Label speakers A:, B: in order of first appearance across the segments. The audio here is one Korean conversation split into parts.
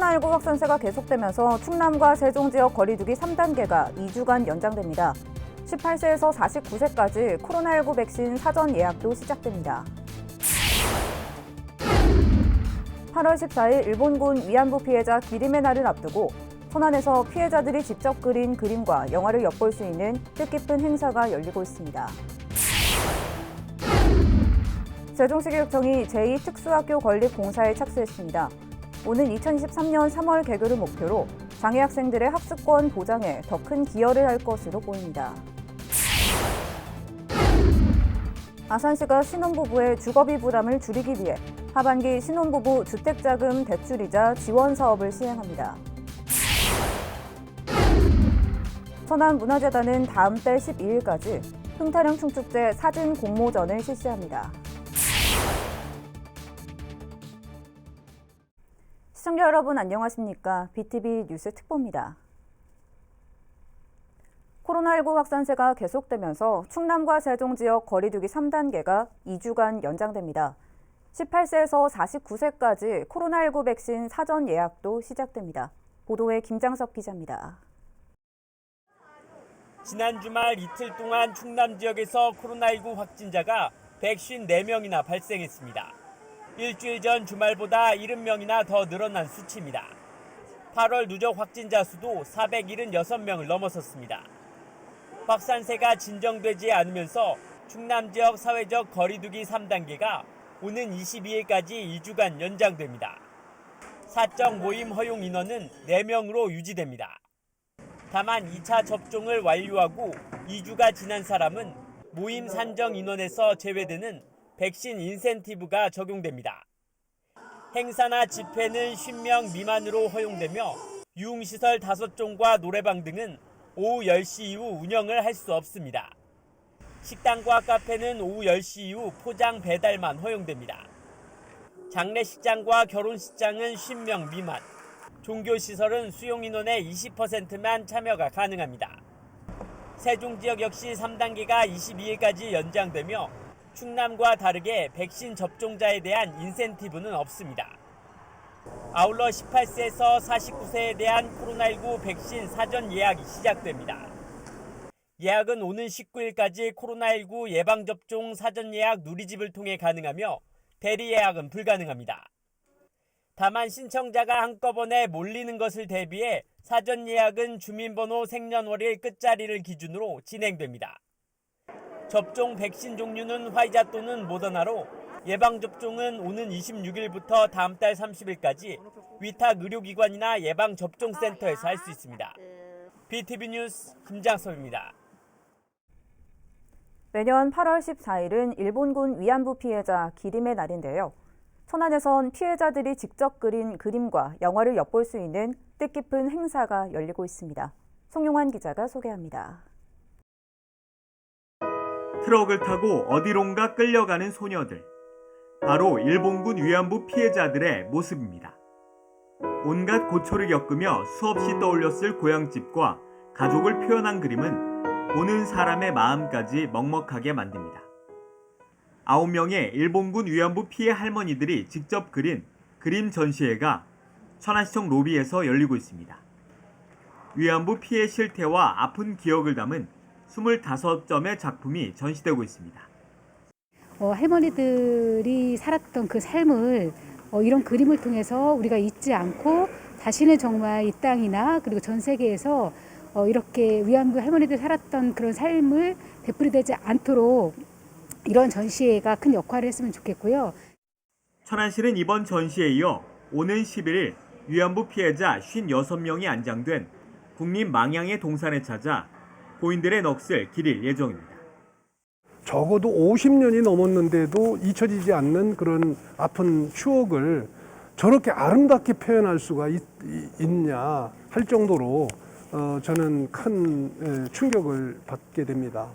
A: 코로나19 확산세가 계속되면서 충남과 세종 지역 거리두기 3단계가 2주간 연장됩니다. 18세에서 49세까지 코로나19 백신 사전 예약도 시작됩니다. 8월 14일 일본군 위안부 피해자 기림의 날을 앞두고 천안에서 피해자들이 직접 그린 그림과 영화를 엿볼 수 있는 뜻깊은 행사가 열리고 있습니다. 세종시교육청이 제2특수학교 건립 공사에 착수했습니다. 오는 2023년 3월 개교를 목표로 장애 학생들의 학습권 보장에 더 큰 기여를 할 것으로 보입니다. 아산시가 신혼부부의 주거비 부담을 줄이기 위해 하반기 신혼부부 주택자금 대출이자 지원 사업을 시행합니다. 천안문화재단은 다음 달 12일까지 흥타령 충축제 사진 공모전을 실시합니다. 시청자 여러분 안녕하십니까? BTV 뉴스 특보입니다. 코로나19 확산세가 계속되면서 충남과 세종 지역 거리두기 3단계가 2주간 연장됩니다. 18세에서 49세까지 코로나19 백신 사전 예약도 시작됩니다. 보도에 김장섭 기자입니다.
B: 지난 주말 이틀 동안 충남 지역에서 코로나19 확진자가 154명이나 발생했습니다. 일주일 전 주말보다 70명이나 더 늘어난 수치입니다. 8월 누적 확진자 수도 476명을 넘어섰습니다. 확산세가 진정되지 않으면서 충남 지역 사회적 거리두기 3단계가 오는 22일까지 2주간 연장됩니다. 사적 모임 허용 인원은 4명으로 유지됩니다. 다만 2차 접종을 완료하고 2주가 지난 사람은 모임 산정 인원에서 제외되는 백신 인센티브가 적용됩니다. 행사나 집회는 50명 미만으로 허용되며 유흥시설 5종과 노래방 등은 오후 10시 이후 운영을 할 수 없습니다. 식당과 카페는 오후 10시 이후 포장 배달만 허용됩니다. 장례식장과 결혼식장은 50명 미만, 종교시설은 수용인원의 20%만 참여가 가능합니다. 세종 지역 역시 3단계가 22일까지 연장되며 충남과 다르게 백신 접종자에 대한 인센티브는 없습니다. 아울러 18세에서 49세에 대한 코로나19 백신 사전 예약이 시작됩니다. 예약은 오는 19일까지 코로나19 예방접종 사전 예약 누리집을 통해 가능하며 대리 예약은 불가능합니다. 다만 신청자가 한꺼번에 몰리는 것을 대비해 사전 예약은 주민번호 생년월일 끝자리를 기준으로 진행됩니다. 접종 백신 종류는 화이자 또는 모더나로 예방접종은 오는 26일부터 다음 달 30일까지 위탁 의료기관이나 예방접종센터에서 할 수 있습니다. BTV 뉴스 김장섭입니다.
A: 매년 8월 14일은 일본군 위안부 피해자 기림의 날인데요. 천안에선 피해자들이 직접 그린 그림과 영화를 엿볼 수 있는 뜻깊은 행사가 열리고 있습니다. 송용환 기자가 소개합니다.
C: 트럭을 타고 어디론가 끌려가는 소녀들. 바로 일본군 위안부 피해자들의 모습입니다. 온갖 고초를 겪으며 수없이 떠올렸을 고향집과 가족을 표현한 그림은 보는 사람의 마음까지 먹먹하게 만듭니다. 9명의 일본군 위안부 피해 할머니들이 직접 그린 그림 전시회가 천안시청 로비에서 열리고 있습니다. 위안부 피해 실태와 아픈 기억을 담은 25점의 작품이 전시되고 있습니다.
D: 할머니들이 살았던 그 삶을 이런 그림을 통해서 우리가 잊지 않고 다시는 정말 이 땅이나 그리고 전 세계에서 이렇게 위안부 할머니들 살았던 그런 삶을 되풀이되지 않도록 이런 전시회가 큰 역할을 했으면 좋겠고요.
C: 천안시는 이번 전시에 이어 오는 11일 위안부 피해자 56명이 안장된 국립망향의 동산에 찾아 고인들의 넋을 기릴 예정입니다.
E: 적어도 50년이 넘었는데도 잊혀지지 않는 그런 아픈 추억을 저렇게 아름답게 표현할 수가 있냐 할 정도로 저는 큰 충격을 받게 됩니다.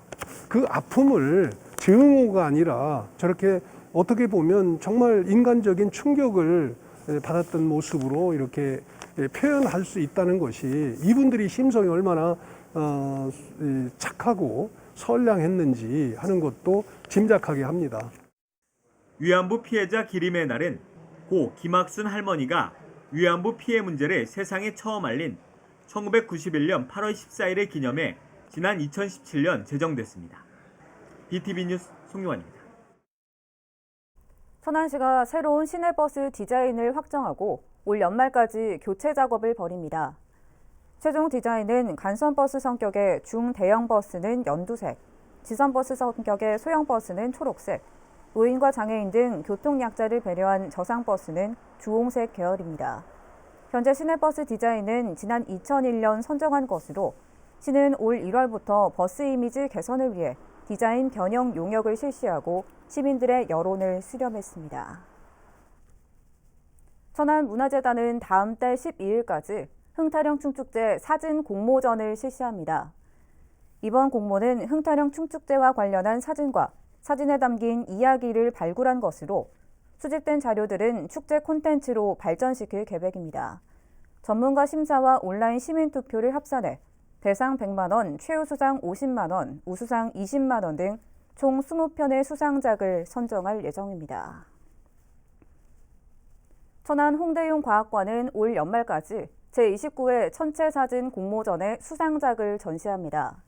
E: 그 아픔을 증오가 아니라 저렇게 어떻게 보면 정말 인간적인 충격을 받았던 모습으로 이렇게 표현할 수 있다는 것이 이분들이 심성이 얼마나 착하고 선량했는지 하는 것도 짐작하게 합니다.
C: 위안부 피해자 기림의 날은 고 김학순 할머니가 위안부 피해 문제를 세상에 처음 알린 1991년 8월 14일을 기념해 지난 2017년 제정됐습니다. BTV 뉴스 송유환입니다.
A: 천안시가 새로운 시내버스 디자인을 확정하고 올 연말까지 교체 작업을 벌입니다. 최종 디자인은 간선버스 성격의 중대형 버스는 연두색, 지선버스 성격의 소형 버스는 초록색, 노인과 장애인 등 교통약자를 배려한 저상버스는 주홍색 계열입니다. 현재 시내버스 디자인은 지난 2001년 선정한 것으로 시는 올 1월부터 버스 이미지 개선을 위해 디자인 변형 용역을 실시하고 시민들의 여론을 수렴했습니다. 천안문화재단은 다음 달 12일까지 흥타령 충축제 사진 공모전을 실시합니다. 이번 공모는 흥타령 충축제와 관련한 사진과 사진에 담긴 이야기를 발굴한 것으로 수집된 자료들은 축제 콘텐츠로 발전시킬 계획입니다. 전문가 심사와 온라인 시민 투표를 합산해 대상 100만 원, 최우수상 50만 원, 우수상 20만 원 등 총 20편의 수상작을 선정할 예정입니다. 천안 홍대용 과학관은 올 연말까지 제29회 천체사진 공모전의 수상작을 전시합니다.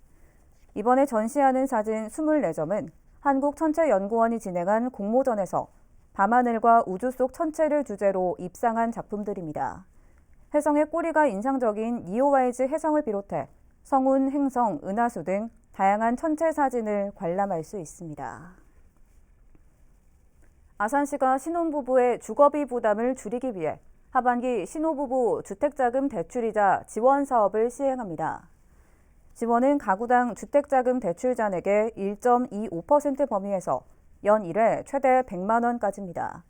A: 이번에 전시하는 사진 24점은 한국천체연구원이 진행한 공모전에서 밤하늘과 우주 속 천체를 주제로 입상한 작품들입니다. 혜성의 꼬리가 인상적인 니오와이즈 혜성을 비롯해 성운, 행성, 은하수 등 다양한 천체 사진을 관람할 수 있습니다. 아산시가 신혼부부의 주거비 부담을 줄이기 위해 하반기 신혼부부 주택자금 대출이자 지원 사업을 시행합니다. 지원은 가구당 주택자금 대출 잔액의 1.25% 범위에서 연 1회 최대 100만 원까지입니다.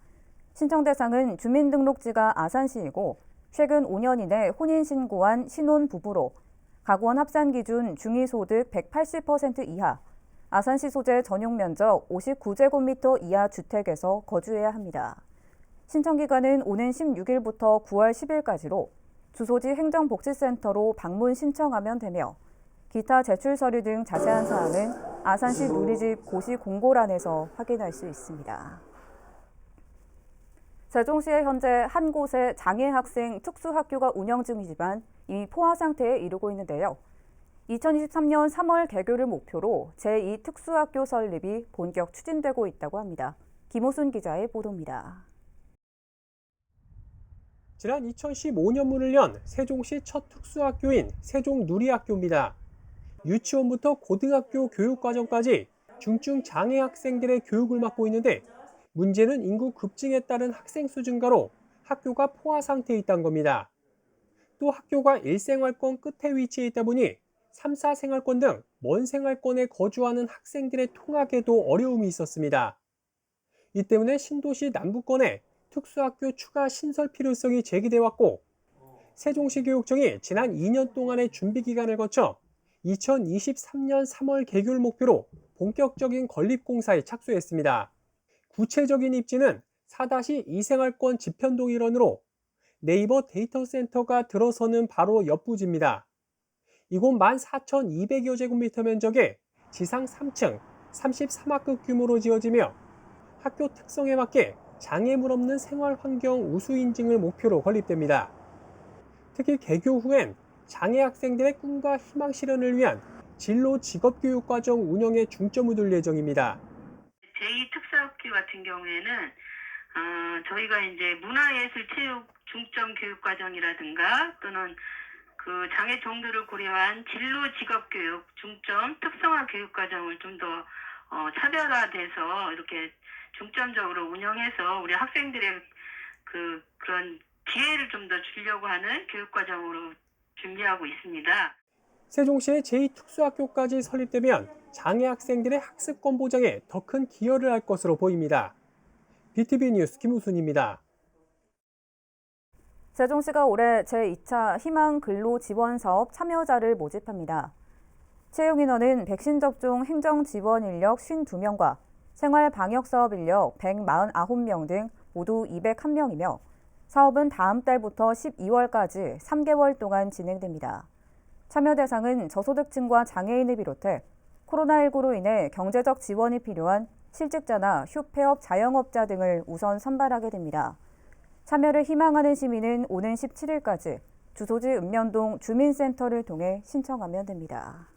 A: 신청 대상은 주민등록지가 아산시이고 최근 5년 이내 혼인신고한 신혼부부로 가구원 합산 기준 중위소득 180% 이하, 아산시 소재 전용 면적 59제곱미터 이하 주택에서 거주해야 합니다. 신청 기간은 오는 16일부터 9월 10일까지로 주소지 행정복지센터로 방문 신청하면 되며 기타 제출 서류 등 자세한 사항은 아산시 누리집 고시 공고란에서 확인할 수 있습니다. 세종시에 현재 한 곳에 장애 학생 특수학교가 운영 중이지만 이미 포화 상태에 이르고 있는데요. 2023년 3월 개교를 목표로 제2특수학교 설립이 본격 추진되고 있다고 합니다. 김호순 기자의 보도입니다.
F: 지난 2015년 문을 연 세종시 첫 특수학교인 세종누리학교입니다. 유치원부터 고등학교 교육과정까지 중증 장애 학생들의 교육을 맡고 있는데 문제는 인구 급증에 따른 학생 수 증가로 학교가 포화 상태에 있다는 겁니다. 또 학교가 1생활권 끝에 위치해 있다 보니 3, 4생활권 등 먼 생활권에 거주하는 학생들의 통학에도 어려움이 있었습니다. 이 때문에 신도시 남부권에 특수학교 추가 신설 필요성이 제기돼 왔고 세종시 교육청이 지난 2년 동안의 준비 기간을 거쳐 2023년 3월 개교를 목표로 본격적인 건립 공사에 착수했습니다. 구체적인 입지는 4-2생활권 지편동 일원으로 네이버 데이터 센터가 들어서는 바로 옆 부지입니다. 이곳 14,200여 제곱미터 면적에 지상 3층 33학급 규모로 지어지며 학교 특성에 맞게 장애물 없는 생활 환경 우수 인증을 목표로 건립됩니다. 특히 개교 후엔 장애 학생들의 꿈과 희망 실현을 위한 진로 직업교육 과정 운영에 중점을 둘 예정입니다.
G: 제2특수학교 같은 경우에는 저희가 이제 문화예술체육 중점 교육과정이라든가 또는 그 장애 정도를 고려한 진로 직업교육 중점 특성화 교육과정을 좀 더 차별화돼서 이렇게 중점적으로 운영해서 우리 학생들의 그런 기회를 좀 더 주려고 하는 교육과정으로 준비하고 있습니다.
F: 세종시의 제2특수학교까지 설립되면 장애 학생들의 학습권 보장에 더 큰 기여를 할 것으로 보입니다. BTV 뉴스 김우순입니다.
A: 세종시가 올해 제2차 희망 근로 지원 사업 참여자를 모집합니다. 채용 인원은 백신 접종 행정 지원 인력 52명과 생활 방역 사업 인력 149명 등 모두 201명이며 사업은 다음 달부터 12월까지 3개월 동안 진행됩니다. 참여 대상은 저소득층과 장애인을 비롯해 코로나19로 인해 경제적 지원이 필요한 실직자나 휴폐업 자영업자 등을 우선 선발하게 됩니다. 참여를 희망하는 시민은 오는 17일까지 주소지 읍면동 주민센터를 통해 신청하면 됩니다.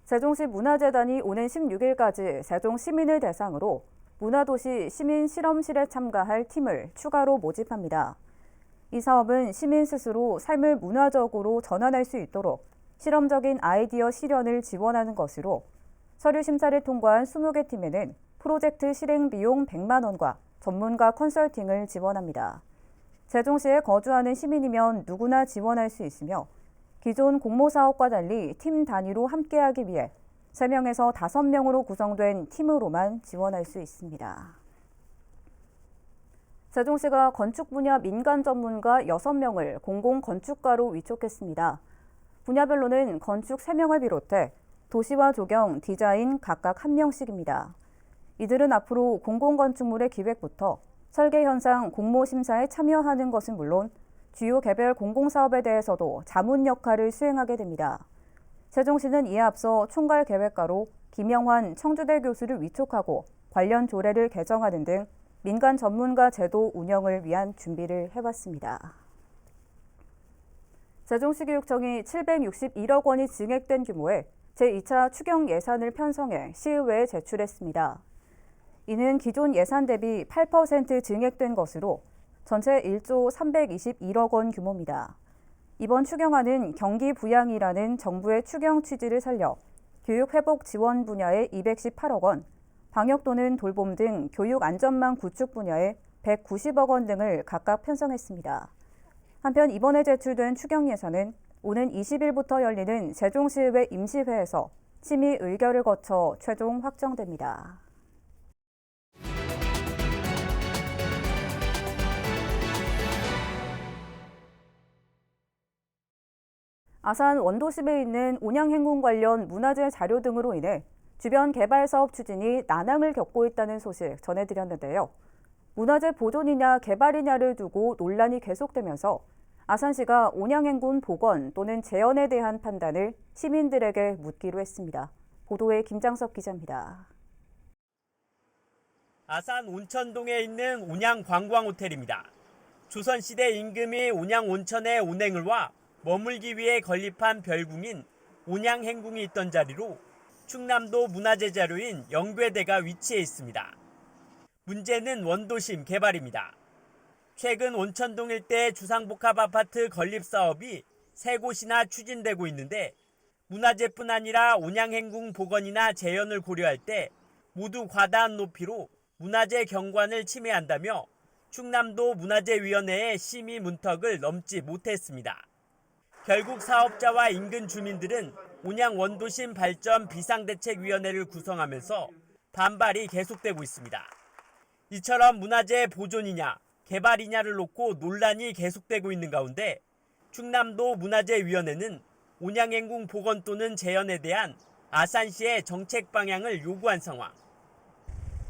A: 세종시 문화재단이 오는 16일까지 세종 시민을 대상으로 문화도시 시민 실험실에 참가할 팀을 추가로 모집합니다. 이 사업은 시민 스스로 삶을 문화적으로 전환할 수 있도록 실험적인 아이디어 실현을 지원하는 것으로 서류 심사를 통과한 20개 팀에는 프로젝트 실행 비용 100만 원과 전문가 컨설팅을 지원합니다. 세종시에 거주하는 시민이면 누구나 지원할 수 있으며 기존 공모사업과 달리 팀 단위로 함께하기 위해 3명에서 5명으로 구성된 팀으로만 지원할 수 있습니다. 세종시가 건축 분야 민간 전문가 6명을 공공건축가로 위촉했습니다. 분야별로는 건축 3명을 비롯해 도시와 조경, 디자인 각각 1명씩입니다. 이들은 앞으로 공공건축물의 기획부터 설계 현상 공모 심사에 참여하는 것은 물론 주요 개별 공공사업에 대해서도 자문 역할을 수행하게 됩니다. 세종시는 이에 앞서 총괄 계획가로 김영환 청주대 교수를 위촉하고 관련 조례를 개정하는 등 민간 전문가 제도 운영을 위한 준비를 해왔습니다. 세종시교육청이 761억 원이 증액된 규모의 제2차 추경 예산을 편성해 시의회에 제출했습니다. 이는 기존 예산 대비 8% 증액된 것으로 전체 1조 321억 원 규모입니다. 이번 추경안은 경기 부양이라는 정부의 추경 취지를 살려 교육 회복 지원 분야에 218억 원, 방역 또는 돌봄 등 교육 안전망 구축 분야에 190억 원 등을 각각 편성했습니다. 한편 이번에 제출된 추경 예산은 오는 20일부터 열리는 세종시의회 임시회에서 심의 의결을 거쳐 최종 확정됩니다. 아산 원도심에 있는 온양행궁 관련 문화재 자료 등으로 인해 주변 개발 사업 추진이 난항을 겪고 있다는 소식 전해드렸는데요. 문화재 보존이냐 개발이냐를 두고 논란이 계속되면서 아산시가 온양행궁 복원 또는 재현에 대한 판단을 시민들에게 묻기로 했습니다. 보도에 김장석 기자입니다.
B: 아산 온천동에 있는 온양관광호텔입니다. 조선시대 임금이 온양온천에 온행을 와 머물기 위해 건립한 별궁인 온양행궁이 있던 자리로 충남도 문화재 자료인 영괴대가 위치해 있습니다. 문제는 원도심 개발입니다. 최근 온천동 일대 주상복합아파트 건립 사업이 3곳이나 추진되고 있는데 문화재뿐 아니라 온양행궁 복원이나 재현을 고려할 때 모두 과다한 높이로 문화재 경관을 침해한다며 충남도 문화재위원회의 심의 문턱을 넘지 못했습니다. 결국 사업자와 인근 주민들은 온양 원도심 발전 비상대책위원회를 구성하면서 반발이 계속되고 있습니다. 이처럼 문화재 보존이냐 개발이냐를 놓고 논란이 계속되고 있는 가운데 충남도 문화재위원회는 온양행궁 복원 또는 재현에 대한 아산시의 정책 방향을 요구한 상황.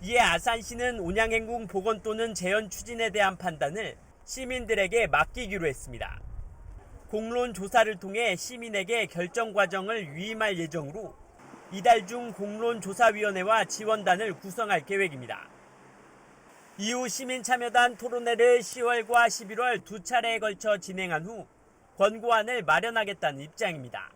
B: 이에 아산시는 온양행궁 복원 또는 재현 추진에 대한 판단을 시민들에게 맡기기로 했습니다. 공론 조사를 통해 시민에게 결정 과정을 위임할 예정으로 이달 중 공론조사위원회와 지원단을 구성할 계획입니다. 이후 시민참여단 토론회를 10월과 11월 2차례에 걸쳐 진행한 후 권고안을 마련하겠다는 입장입니다.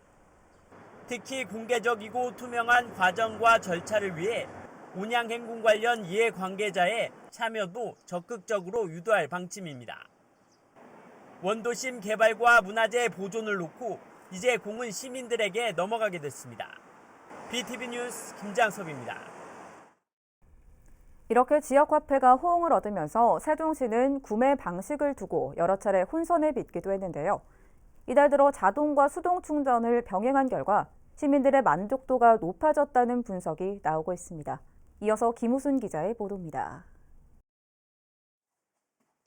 B: 특히 공개적이고 투명한 과정과 절차를 위해 온양행궁 관련 이해관계자의 참여도 적극적으로 유도할 방침입니다. 원도심 개발과 문화재 보존을 놓고 이제 공은 시민들에게 넘어가게 됐습니다. BTV 뉴스 김장섭입니다.
A: 이렇게 지역화폐가 호응을 얻으면서 세종시는 구매 방식을 두고 여러 차례 혼선을 빚기도 했는데요. 이달 들어 자동과 수동 충전을 병행한 결과 시민들의 만족도가 높아졌다는 분석이 나오고 있습니다. 이어서 김우순 기자의 보도입니다.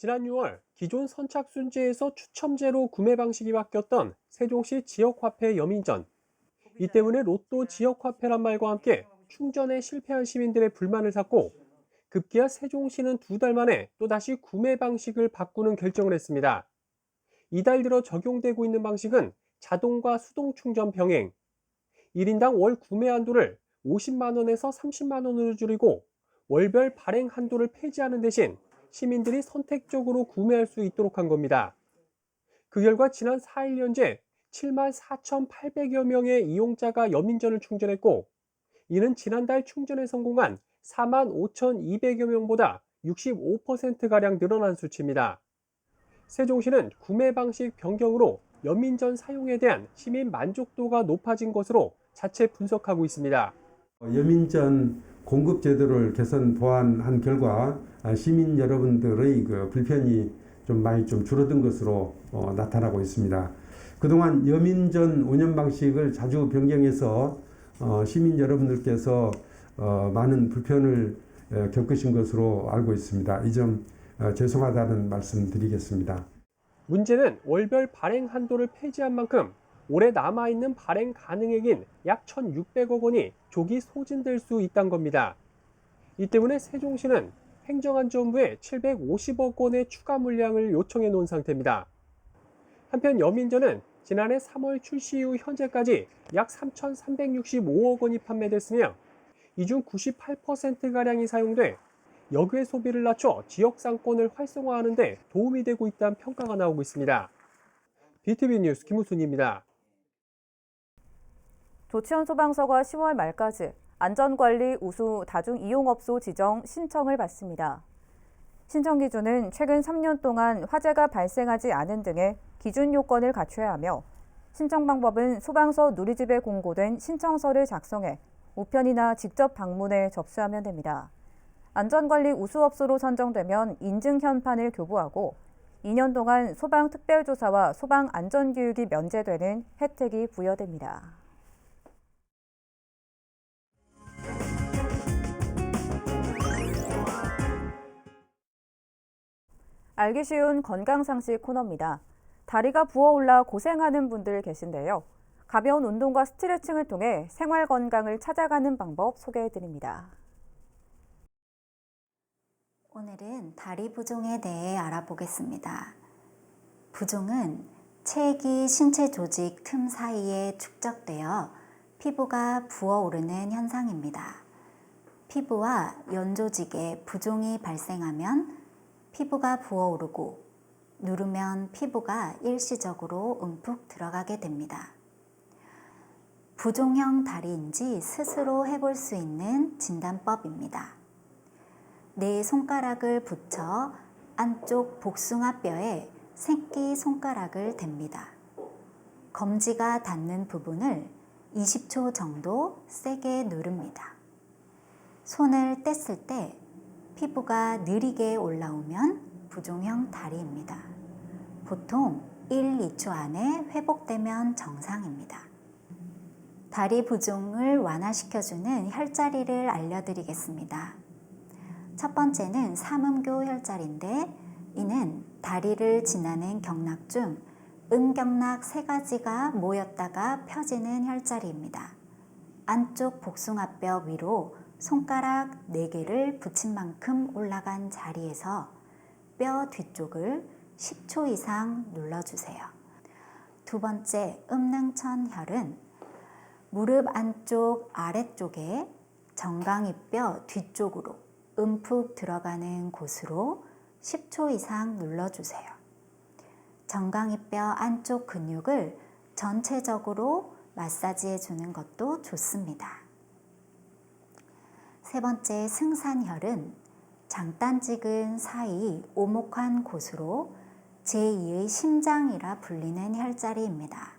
F: 지난 6월 기존 선착순제에서 추첨제로 구매 방식이 바뀌었던 세종시 지역화폐 여민전. 이 때문에 로또 지역화폐란 말과 함께 충전에 실패한 시민들의 불만을 샀고 급기야 세종시는 2달 만에 또다시 구매 방식을 바꾸는 결정을 했습니다. 이달 들어 적용되고 있는 방식은 자동과 수동 충전 병행. 1인당 월 구매 한도를 50만 원에서 30만 원으로 줄이고 월별 발행 한도를 폐지하는 대신 시민들이 선택적으로 구매할 수 있도록 한 겁니다. 그 결과 지난 4일 현재 74,800여 명의 이용자가 연민전을 충전했고, 이는 지난달 충전에 성공한 45,200여 명보다 65%가량 늘어난 수치입니다. 세종시는 구매 방식 변경으로 연민전 사용에 대한 시민 만족도가 높아진 것으로 자체 분석하고 있습니다.
H: 연민전 공급 제도를 개선 보완한 결과 시민 여러분들의 그 불편이 많이 줄어든 것으로 나타나고 있습니다. 그동안 연민전 운영 방식을 자주 변경해서 시민 여러분들께서 많은 불편을 겪으신 것으로 알고 있습니다. 이 점 죄송하다는 말씀 드리겠습니다.
F: 문제는 월별 발행 한도를 폐지한 만큼 올해 남아있는 발행 가능액인 약 1,600억 원이 조기 소진될 수 있다는 겁니다. 이 때문에 세종시는 행정안전부에 750억 원의 추가 물량을 요청해 놓은 상태입니다. 한편 연민전은 지난해 3월 출시 이후 현재까지 약 3,365억 원이 판매됐으며 이 중 98%가량이 사용돼 역외 소비를 낮춰 지역 상권을 활성화하는 데 도움이 되고 있다는 평가가 나오고 있습니다. BTV 뉴스 김우순입니다.
A: 조치원 소방서가 10월 말까지 안전관리 우수 다중이용업소 지정 신청을 받습니다. 신청 기준은 최근 3년 동안 화재가 발생하지 않은 등의 기준 요건을 갖춰야 하며, 신청 방법은 소방서 누리집에 공고된 신청서를 작성해 우편이나 직접 방문해 접수하면 됩니다. 안전관리 우수업소로 선정되면 인증현판을 교부하고 2년 동안 소방특별조사와 소방안전교육이 면제되는 혜택이 부여됩니다. 알기 쉬운 건강상식 코너입니다. 다리가 부어올라 고생하는 분들 계신데요. 가벼운 운동과 스트레칭을 통해 생활 건강을 찾아가는 방법 소개해드립니다.
I: 오늘은 다리 부종에 대해 알아보겠습니다. 부종은 체액이 신체 조직 틈 사이에 축적되어 피부가 부어오르는 현상입니다. 피부와 연조직에 부종이 발생하면 피부가 부어오르고 누르면 피부가 일시적으로 움푹 들어가게 됩니다. 부종형 다리인지 스스로 해볼 수 있는 진단법입니다. 네 손가락을 붙여 안쪽 복숭아뼈에 새끼손가락을 댑니다. 검지가 닿는 부분을 20초 정도 세게 누릅니다. 손을 뗐을 때 피부가 느리게 올라오면 부종형 다리입니다. 보통 1, 2초 안에 회복되면 정상입니다. 다리 부종을 완화시켜주는 혈자리를 알려드리겠습니다. 첫 번째는 삼음교 혈자리인데, 이는 다리를 지나는 경락 중 은경락 3가지가 모였다가 펴지는 혈자리입니다. 안쪽 복숭아뼈 위로 손가락 4개를 붙인 만큼 올라간 자리에서 뼈 뒤쪽을 10초 이상 눌러주세요. 두 번째 음릉천혈은 무릎 안쪽 아래쪽에 정강이뼈 뒤쪽으로 움푹 들어가는 곳으로 10초 이상 눌러주세요. 정강이뼈 안쪽 근육을 전체적으로 마사지해 주는 것도 좋습니다. 세 번째 승산혈은 장단지근 사이 오목한 곳으로 제2의 심장이라 불리는 혈자리입니다.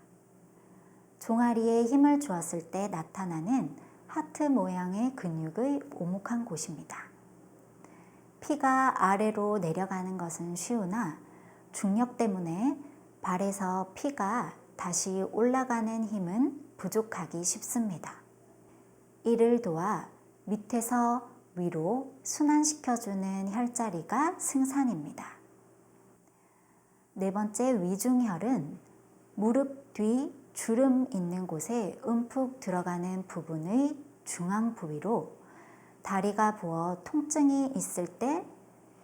I: 종아리에 힘을 주었을 때 나타나는 하트 모양의 근육의 오목한 곳입니다. 피가 아래로 내려가는 것은 쉬우나 중력 때문에 발에서 피가 다시 올라가는 힘은 부족하기 쉽습니다. 이를 도와 밑에서 위로 순환시켜주는 혈자리가 승산입니다. 네 번째 위중혈은 무릎 뒤 주름 있는 곳에 움푹 들어가는 부분의 중앙 부위로 다리가 부어 통증이 있을 때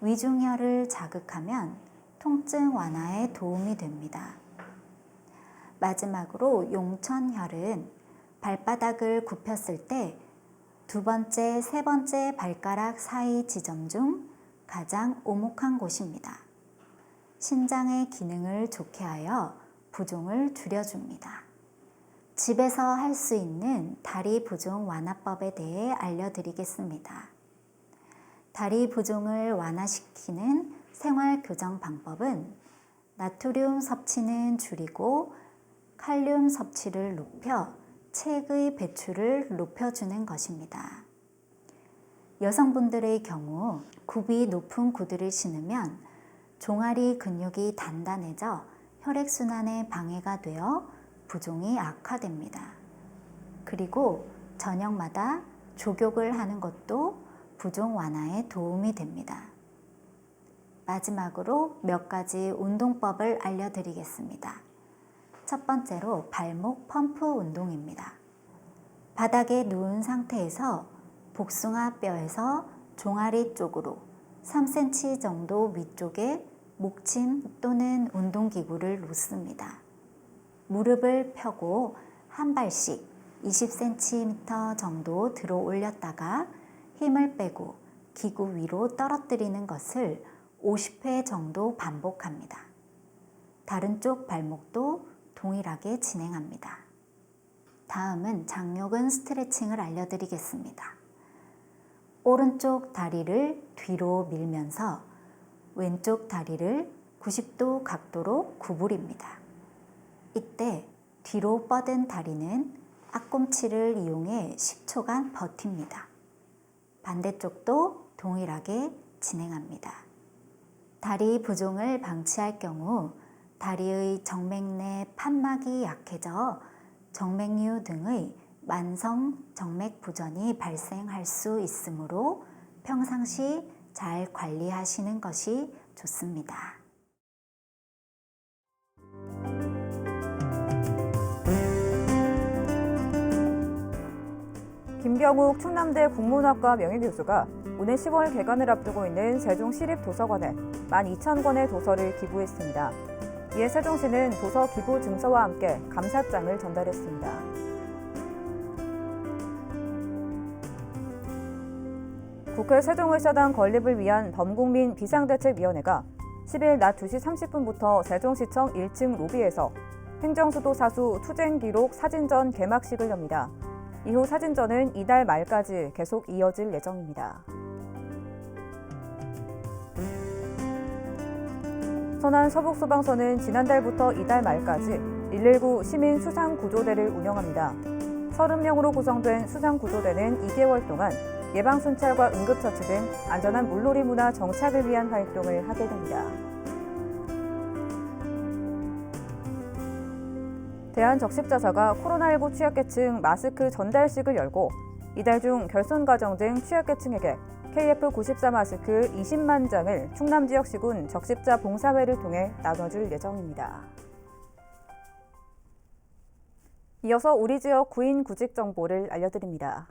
I: 위중혈을 자극하면 통증 완화에 도움이 됩니다. 마지막으로 용천혈은 발바닥을 굽혔을 때 두 번째, 세 번째 발가락 사이 지점 중 가장 오목한 곳입니다. 신장의 기능을 좋게 하여 부종을 줄여줍니다. 집에서 할 수 있는 다리 부종 완화법에 대해 알려드리겠습니다. 다리 부종을 완화시키는 생활 교정 방법은 나트륨 섭취는 줄이고 칼륨 섭취를 높여 체의 배출을 높여주는 것입니다. 여성분들의 경우 굽이 높은 구두를 신으면 종아리 근육이 단단해져 혈액순환에 방해가 되어 부종이 악화됩니다. 그리고 저녁마다 족욕을 하는 것도 부종 완화에 도움이 됩니다. 마지막으로 몇 가지 운동법을 알려드리겠습니다. 첫 번째로 발목 펌프 운동입니다. 바닥에 누운 상태에서 복숭아 뼈에서 종아리 쪽으로 3cm 정도 위쪽에 목침 또는 운동기구를 놓습니다. 무릎을 펴고 한 발씩 20cm 정도 들어 올렸다가 힘을 빼고 기구 위로 떨어뜨리는 것을 50회 정도 반복합니다. 다른 쪽 발목도 동일하게 진행합니다. 다음은 장요근 스트레칭을 알려드리겠습니다. 오른쪽 다리를 뒤로 밀면서 왼쪽 다리를 90도 각도로 구부립니다. 이때 뒤로 뻗은 다리는 앞꿈치를 이용해 10초간 버팁니다. 반대쪽도 동일하게 진행합니다. 다리 부종을 방치할 경우 다리의 정맥 내 판막이 약해져 정맥류 등의 만성 정맥 부전이 발생할 수 있으므로 평상시 잘 관리하시는 것이 좋습니다.
A: 김병욱 충남대 국문학과 명예교수가 오늘 10월 개관을 앞두고 있는 세종시립도서관에 12,000권의 도서를 기부했습니다. 이에 세종시는 도서 기부 증서와 함께 감사장을 전달했습니다. 국회 세종의사당 건립을 위한 범국민 비상대책위원회가 10일 낮 2시 30분부터 세종시청 1층 로비에서 행정수도 사수 투쟁기록 사진전 개막식을 엽니다. 이후 사진전은 이달 말까지 계속 이어질 예정입니다. 천안 서북소방서는 지난달부터 이달 말까지 119 시민 수상구조대를 운영합니다. 30명으로 구성된 수상구조대는 2개월 동안 예방순찰과 응급처치 등 안전한 물놀이 문화 정착을 위한 활동을 하게 됩니다. 대한적십자사가 코로나19 취약계층 마스크 전달식을 열고 이달 중 결손가정 등 취약계층에게 KF94 마스크 20만 장을 충남 지역 시군 적십자 봉사회를 통해 나눠줄 예정입니다. 이어서 우리 지역 구인 구직 정보를 알려드립니다.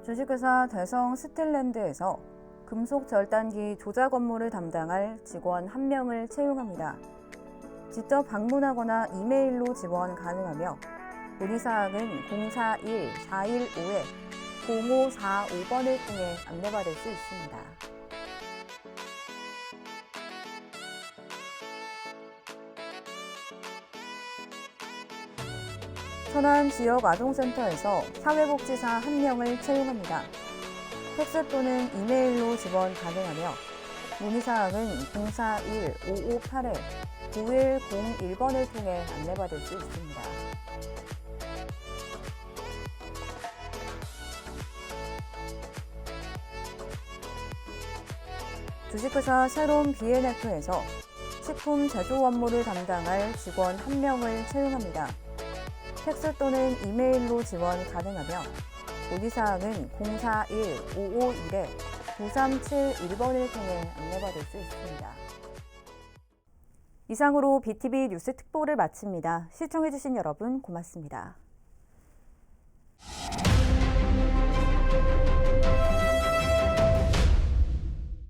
A: 주식회사 대성 스틸랜드에서 금속 절단기 조작 업무를 담당할 직원 1명을 채용합니다. 직접 방문하거나 이메일로 지원 가능하며 문의사항은 041-415-0545번을 통해 안내받을 수 있습니다. 천안 지역 아동센터에서 사회복지사 1명을 채용합니다. 팩스 또는 이메일로 지원 가능하며 문의사항은 041-558-9101번을 통해 안내받을 수 있습니다. 주식회사 쉐론 B&F에서 식품 제조 업무를 담당할 직원 1명을 채용합니다. 팩스 또는 이메일로 지원 가능하며 문의사항은 041-551-9371번을 통해 안내받을 수 있습니다. 이상으로 BTV 뉴스 특보를 마칩니다. 시청해주신 여러분 고맙습니다.